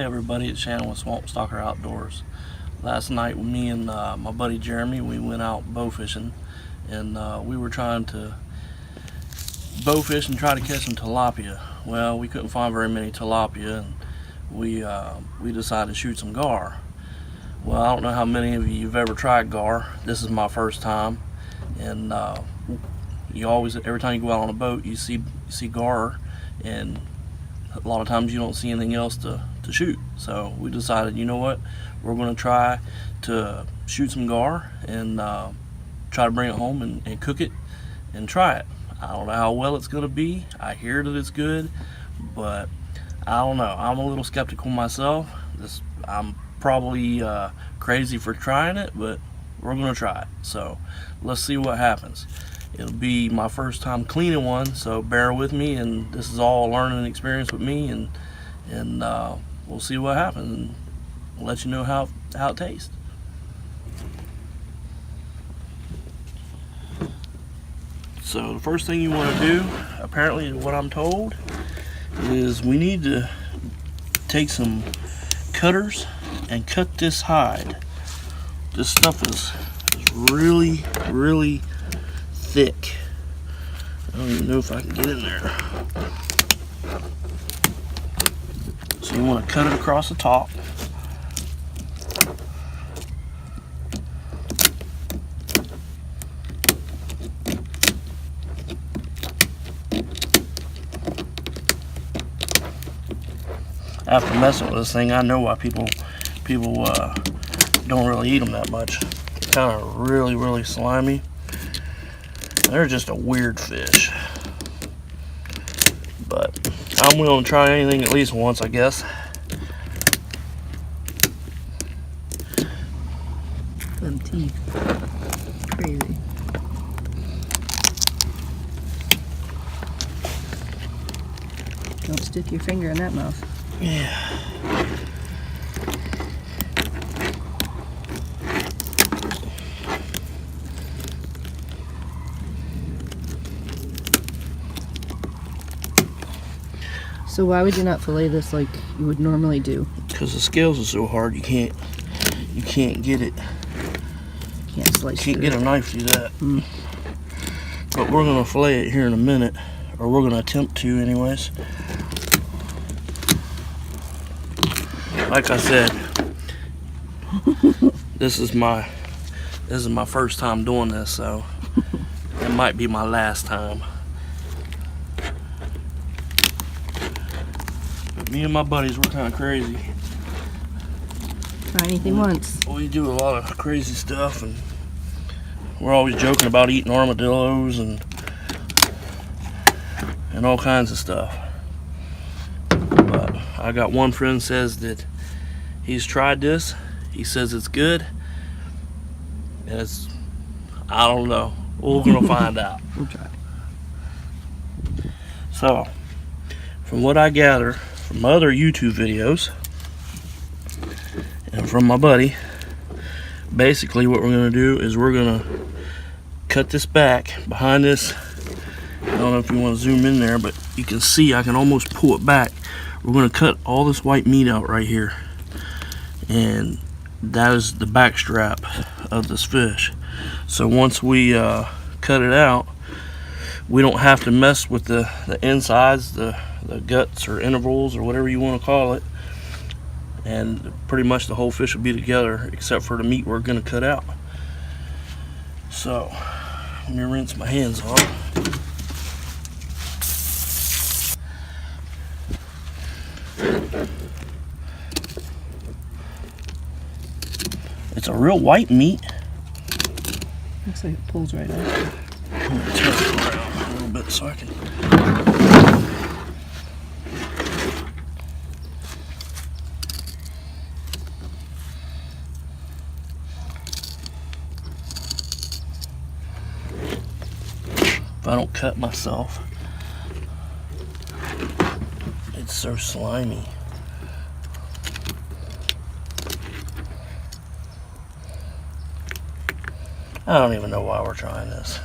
everybody, it's Shannon with Swamp Stalker Outdoors. Last night, me and my buddy Jeremy, we went out bow fishing, and we were trying to bow fish and try to catch some tilapia. Well, we couldn't find very many tilapia, and we decided to shoot some gar. Well, I don't know how many of you have ever tried gar. This is my first time, and you always, every time you go out on a boat, you see gar, and a lot of times you don't see anything else to shoot. So we decided, you know what, we're going to try to shoot some gar and try to bring it home and cook it and try it. I don't know how well it's going to be. I hear that it's good, but I don't know. I'm a little skeptical myself. I'm probably crazy for trying it, but we're going to try it. So let's see what happens. It'll be my first time cleaning one, so bear with me, and this is all a learning experience with me, and we'll see what happens, and we'll let you know how it tastes. So the first thing you want to do, apparently what I'm told, is we need to take some cutters and cut this hide. This stuff is really, really thick. I don't even know if I can get in there. So you want to cut it across the top. After messing with this thing, I know why people don't really eat them that much. They're kind of really, really slimy. They're just a weird fish. But I'm willing to try anything at least once, I guess. Them teeth. Crazy. Don't stick your finger in that mouth. Yeah. So why would you not fillet this like you would normally do? Because the scales are so hard, you can't get it. Can't slice. Can't get a knife through that. But we're gonna fillet it here in a minute, or we're gonna attempt to, anyways. Like I said, this is my first time doing this, so it might be my last time. But me and my buddies, we're kind of crazy. Try anything once. We do a lot of crazy stuff, and we're always joking about eating armadillos and all kinds of stuff. But I got one friend says that he's tried this. He says it's good. And I don't know. We're gonna find out. We'll try. So, from what I gather from my other YouTube videos and from my buddy, basically what we're gonna do is we're gonna cut this back behind this. I don't know if you want to zoom in there, but you can see I can almost pull it back. We're gonna cut all this white meat out right here, and that is the back strap of this fish. So once we cut it out, we don't have to mess with the insides, the guts or intervals or whatever you want to call it, and pretty much the whole fish will be together except for the meat we're going to cut out. So let me rinse my hands off. It's a real white meat. Looks like it pulls right off. I'm going to turn it around a little bit so I can. If I don't cut myself, it's so slimy. I don't even know why we're trying this.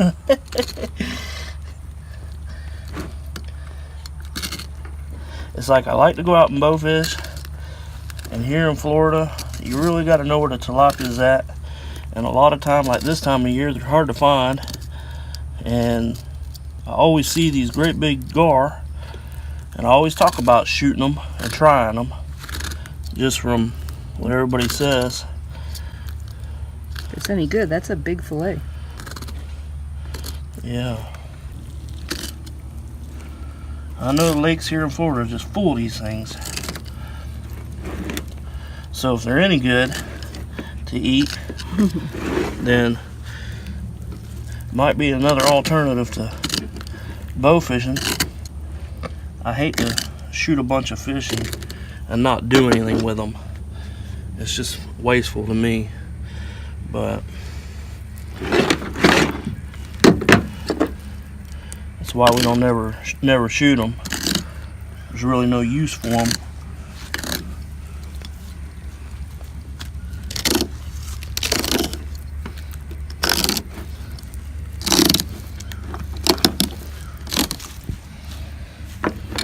It's like I like to go out and bow fish, And here in Florida, you really got to know where the tilapia is at. And a lot of time, like this time of year, they're hard to find. And I always see these great big gar, and I always talk about shooting them and trying them, just from what everybody says. If it's any good, that's a big fillet. Yeah. I know the lakes here in Florida are just full of these things. So if they're any good to eat, then might be another alternative to bow fishing. I hate to shoot a bunch of fish and not do anything with them. It's just wasteful to me. But that's why we don't never shoot them. There's really no use for them.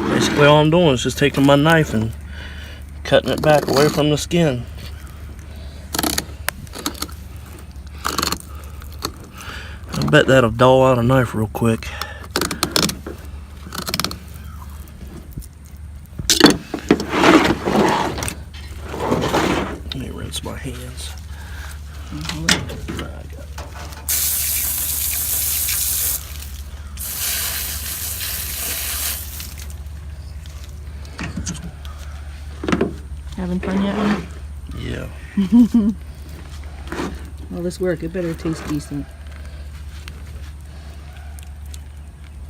Basically all I'm doing is just taking my knife and cutting it back away from the skin. I bet that'll dull out a knife real quick. Let me rinse my hands. Having fun yet, man? Yeah. All this work, it better taste decent.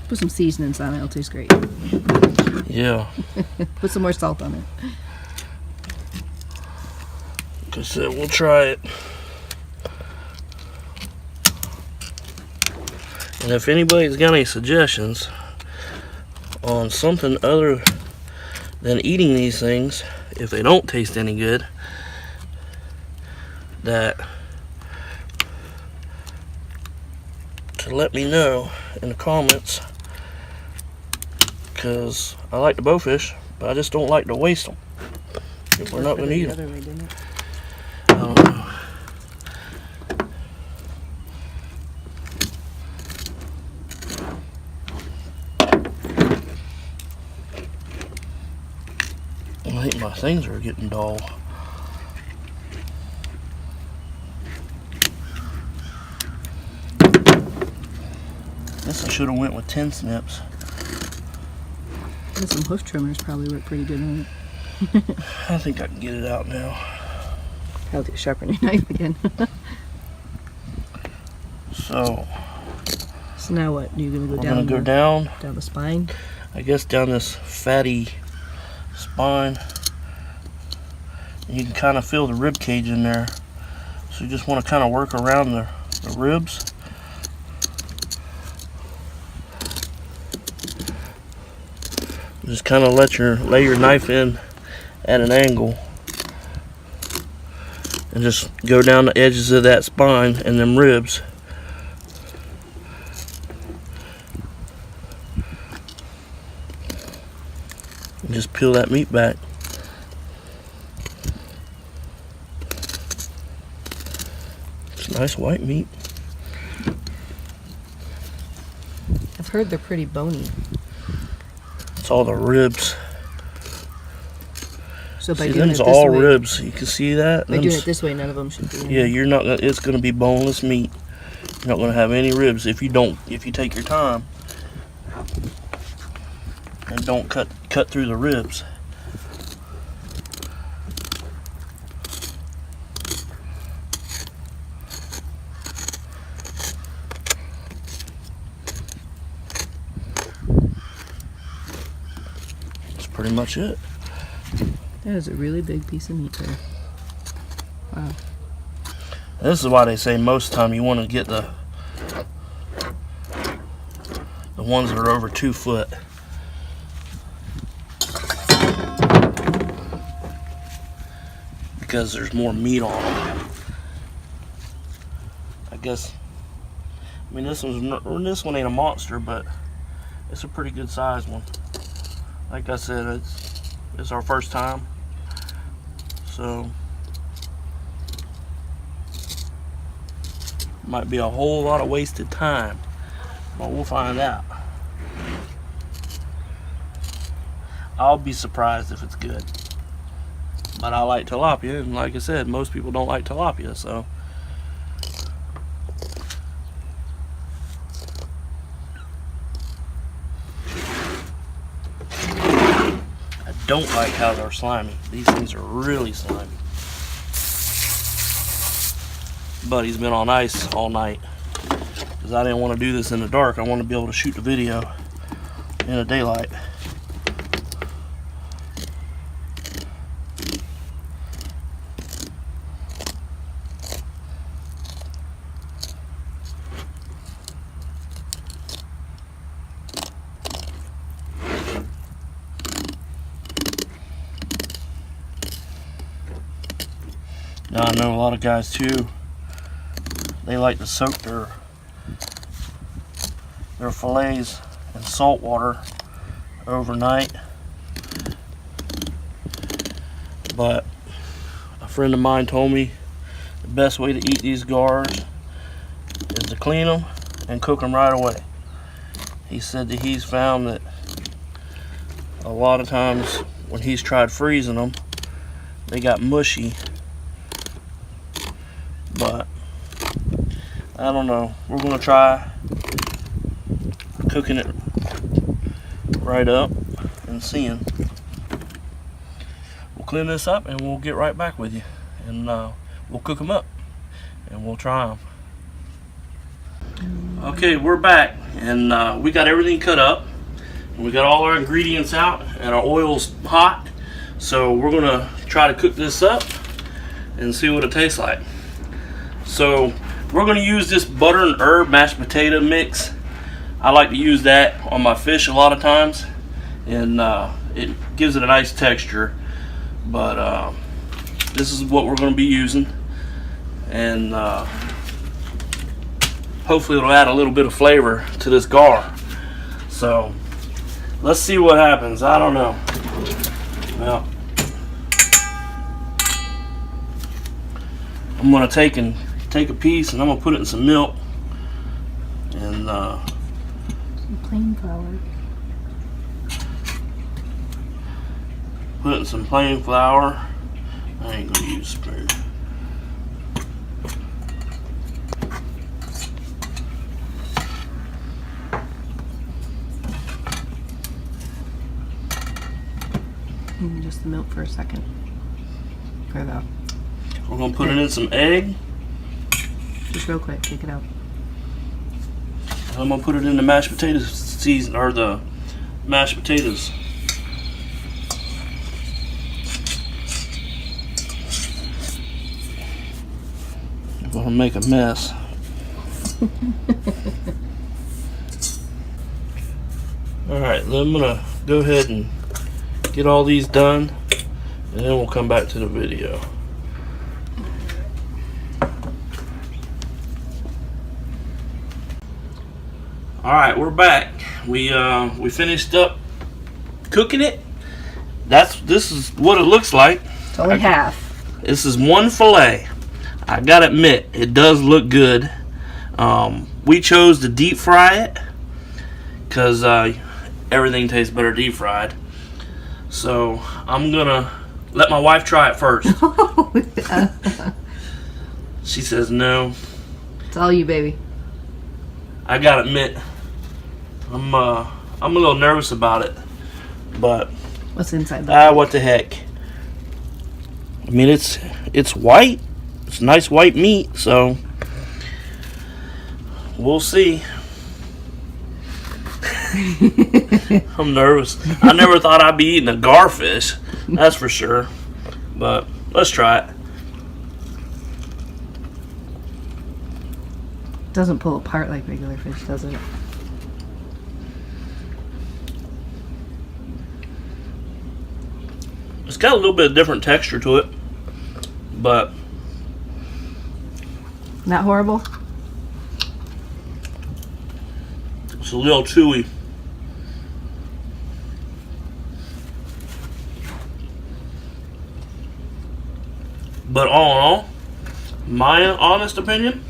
Put some seasonings on it, it'll taste great. Yeah. Put some more salt on it. Like I said, we'll try it. And if anybody's got any suggestions on something other than eating these things, if they don't taste any good, that to let me know in the comments, because I like to bow fish, but I just don't like to waste them if we're not going to eat them. I don't know. I think my things are getting dull. Guess I should have went with 10 snips. And some hoof trimmers probably work pretty good on it. I think I can get it out now. I'll have to sharpen your knife again. So now what? You're gonna go we're down? gonna go down the spine. I guess down this fatty spine. You can kind of feel the rib cage in there, so you just want to kind of work around the ribs. Just kind of lay your knife in at an angle and just go down the edges of that spine and them ribs. And just peel that meat back. It's nice white meat. I've heard they're pretty bony. It's all the ribs. So by See, doing them's it this all way, ribs. You can see that. by doing it this way, none of them should be. Yeah, you're not. It's going to be boneless meat. You're not going to have any ribs if you take your time and don't cut through the ribs. That's pretty much it. That is a really big piece of meat there. Wow. This is why they say most of the time you want to get the ones that are over 2 foot. Because there's more meat on them. I guess. I mean, this one ain't a monster, but it's a pretty good sized one. Like I said, it's our first time, So might be a whole lot of wasted time, but we'll find out. I'll be surprised if it's good. But I like tilapia, and like I said, most people don't like tilapia, so. I don't like how they're slimy. These things are really slimy. Buddy's been on ice all night because I didn't want to do this in the dark. I want to be able to shoot the video in the daylight. Now I know a lot of guys too, they like to soak their fillets in salt water overnight. But a friend of mine told me the best way to eat these gars is to clean them and cook them right away. He said that he's found that a lot of times when he's tried freezing them, they got mushy. But I don't know. We're gonna try cooking it right up and seeing. We'll clean this up and we'll get right back with you, and we'll cook them up and we'll try them. Okay, we're back, and we got everything cut up, and we got all our ingredients out, and our oil's hot. So we're gonna try to cook this up and see what it tastes like. So we're going to use this butter and herb mashed potato mix. I like to use that on my fish a lot of times, and it gives it a nice texture. But this is what we're going to be using, and hopefully it'll add a little bit of flavor to this gar. So let's see what happens. I don't know. Well, I'm going to take a piece, and I'm gonna put it in some milk and some plain flour. Put it in some plain flour. I ain't gonna use a spoon. Just the milk for a second. Pour it out. We're gonna put it in some egg. Just real quick, take it out. I'm gonna put it in the mashed potatoes season, or the mashed potatoes. I'm gonna make a mess. Alright, then I'm gonna go ahead and get all these done, and then we'll come back to the video. All right, we're back. We finished up cooking it. This is what it looks like. It's only half. This is one fillet. I gotta admit, it does look good. We chose to deep fry it because everything tastes better deep fried. So I'm gonna let my wife try it first. She says no. It's all you, baby. I gotta admit, I'm a little nervous about it, but what's inside the what the heck? I mean, it's white. It's nice white meat, so we'll see. I'm nervous. I never thought I'd be eating a garfish, that's for sure. But let's try it. Doesn't pull apart like regular fish, does it? It's got a little bit of different texture to it, but not horrible. It's a little chewy. But all in all, my honest opinion,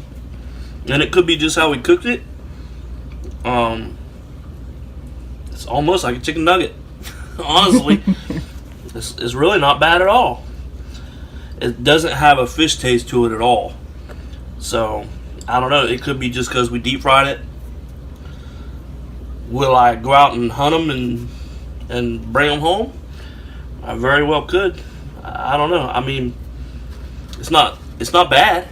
and it could be just how we cooked it, it's almost like a chicken nugget. Honestly, it's really not bad at all. It doesn't have a fish taste to it at all. So, I don't know. It could be just because we deep fried it. Will I go out and hunt them and bring them home? I very well could. I don't know. I mean, it's not bad.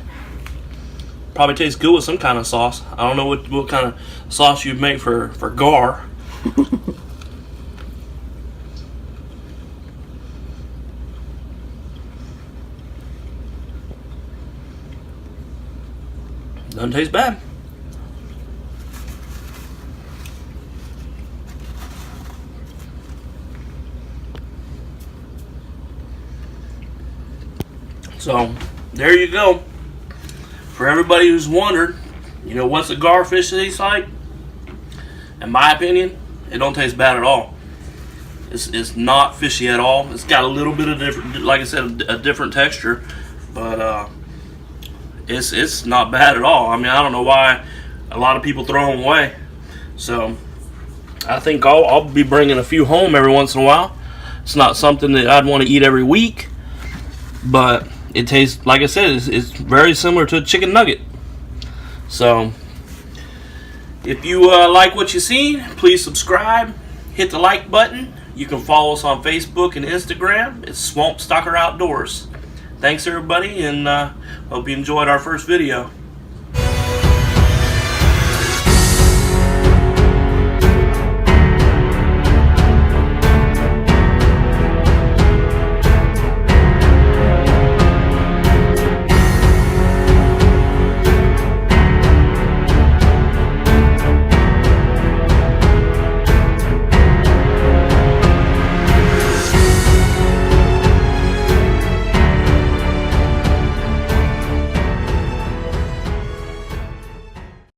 Probably tastes good with some kind of sauce. I don't know what kind of sauce you'd make for gar. Doesn't taste bad. So, there you go. For everybody who's wondered, you know, what's a gar fish taste like? In my opinion, it don't taste bad at all. It's not fishy at all. It's got a little bit of different, like I said, a different texture, but it's not bad at all. I mean, I don't know why a lot of people throw them away. So I think I'll be bringing a few home every once in a while. It's not something that I'd want to eat every week, but it tastes, like I said, it's very similar to a chicken nugget. So if you like what you see, please subscribe, hit the like button. You can follow us on Facebook and Instagram. It's Swamp Stalker Outdoors. Thanks everybody, and hope you enjoyed our first video.